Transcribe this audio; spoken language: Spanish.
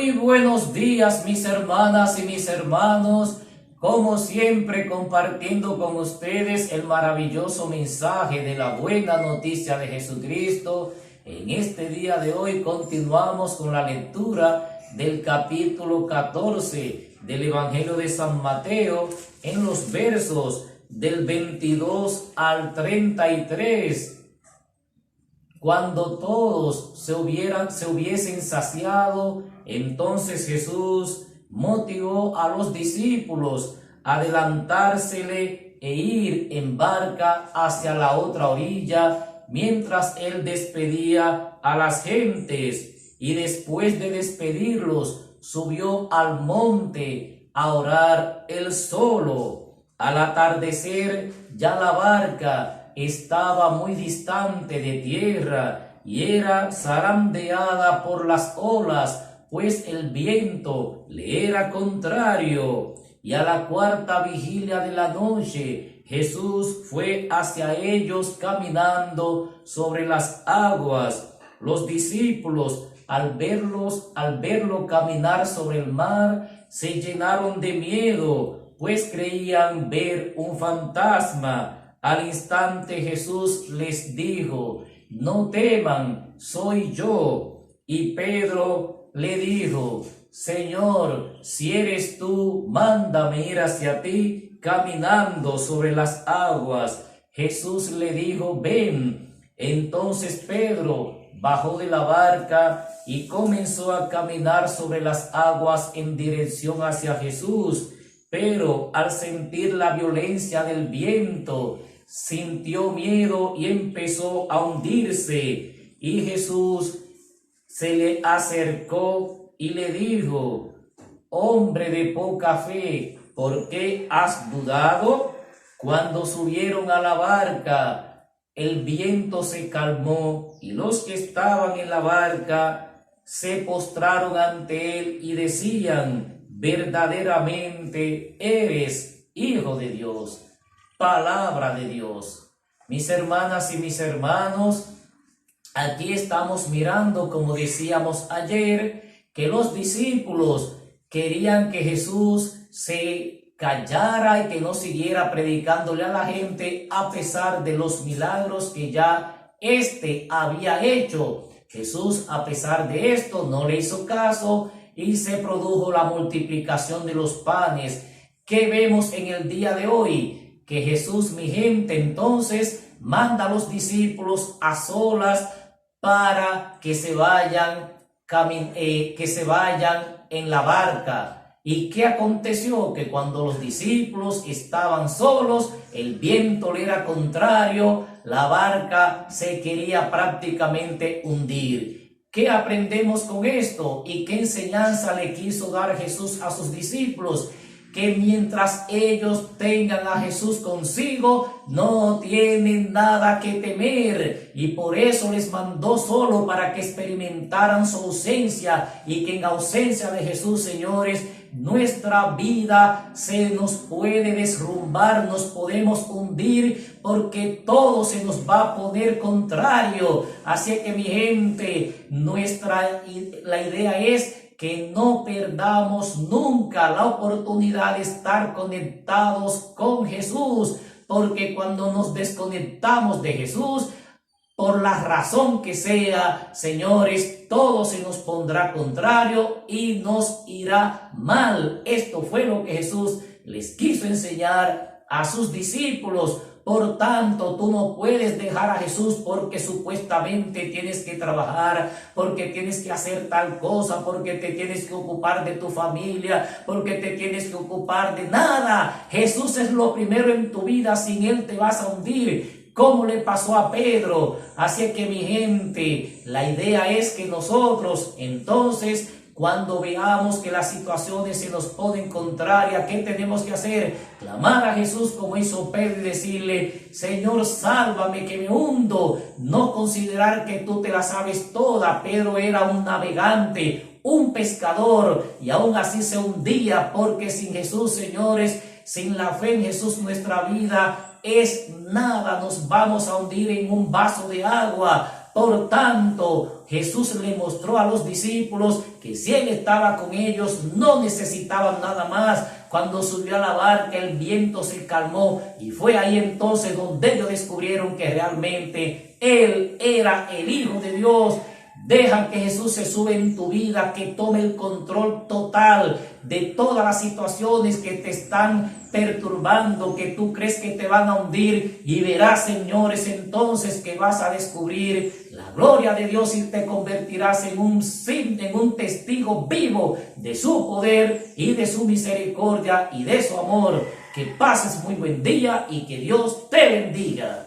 Muy buenos días, mis hermanas y mis hermanos, como siempre compartiendo con ustedes el maravilloso mensaje de la buena noticia de Jesucristo. En este día de hoy continuamos con la lectura del capítulo 14 del Evangelio de San Mateo en los versos del 22 al 33. Cuando todos se hubiesen saciado, entonces Jesús motivó a los discípulos a adelantársele e ir en barca hacia la otra orilla, mientras él despedía a las gentes, y después de despedirlos, subió al monte a orar él solo. Al atardecer, ya la barca estaba muy distante de tierra y era zarandeada por las olas, pues el viento le era contrario. Y a la cuarta vigilia de la noche, Jesús fue hacia ellos caminando sobre las aguas. Los discípulos, al verlo caminar sobre el mar, se llenaron de miedo, pues creían ver un fantasma. Al instante Jesús les dijo: no teman, soy yo. Y Pedro le dijo: Señor, si eres tú, mándame ir hacia ti caminando sobre las aguas. Jesús le dijo: ven. Entonces Pedro bajó de la barca y comenzó a caminar sobre las aguas en dirección hacia Jesús. Pero al sentir la violencia del viento, sintió miedo y empezó a hundirse. Y Jesús se le acercó y le dijo: hombre de poca fe, ¿por qué has dudado? Cuando subieron a la barca, el viento se calmó y los que estaban en la barca se postraron ante él y decían: verdaderamente eres Hijo de Dios. Palabra de Dios. Mis hermanas y mis hermanos, aquí estamos mirando, como decíamos ayer, que los discípulos querían que Jesús se callara y que no siguiera predicándole a la gente a pesar de los milagros que ya éste había hecho. Jesús, a pesar de esto, no le hizo caso y se produjo la multiplicación de los panes. ¿Qué vemos en el día de hoy? Que Jesús, mi gente, entonces manda a los discípulos a solas para que se vayan en la barca. ¿Y qué aconteció? Que cuando los discípulos estaban solos, el viento le era contrario, la barca se quería prácticamente hundir. ¿Qué aprendemos con esto? ¿Y qué enseñanza le quiso dar Jesús a sus discípulos? Que mientras ellos tengan a Jesús consigo, no tienen nada que temer, y por eso les mandó solo para que experimentaran su ausencia, y que en ausencia de Jesús, señores, nuestra vida se nos puede derrumbar, nos podemos hundir, porque todo se nos va a poner contrario. Así que, mi gente, la idea es que no perdamos nunca la oportunidad de estar conectados con Jesús, porque cuando nos desconectamos de Jesús, por la razón que sea, señores, todo se nos pondrá contrario y nos irá mal. Esto fue lo que Jesús les quiso enseñar a sus discípulos. Por tanto, tú no puedes dejar a Jesús porque supuestamente tienes que trabajar, porque tienes que hacer tal cosa, porque te tienes que ocupar de tu familia, porque te tienes que ocupar de nada. Jesús es lo primero en tu vida, sin Él te vas a hundir, como le pasó a Pedro. Así que, mi gente, la idea es que nosotros, entonces, cuando veamos que las situaciones se nos ponen contrarias, ¿qué tenemos que hacer? Clamar a Jesús como hizo Pedro y decirle: Señor, sálvame que me hundo. No considerar que tú te la sabes toda. Pedro era un navegante, un pescador, y aún así se hundía, porque sin Jesús, señores, sin la fe en Jesús, nuestra vida es nada. Nos vamos a hundir en un vaso de agua. Por tanto, Jesús le mostró a los discípulos que si Él estaba con ellos, no necesitaban nada más. Cuando subió a la barca, el viento se calmó y fue ahí entonces donde ellos descubrieron que realmente Él era el Hijo de Dios. Deja que Jesús se sube en tu vida, que tome el control total de todas las situaciones que te están perturbando, que tú crees que te van a hundir, y verás, señores, entonces que vas a descubrir la gloria de Dios y te convertirás en un testigo vivo de su poder y de su misericordia y de su amor. Que pases muy buen día y que Dios te bendiga.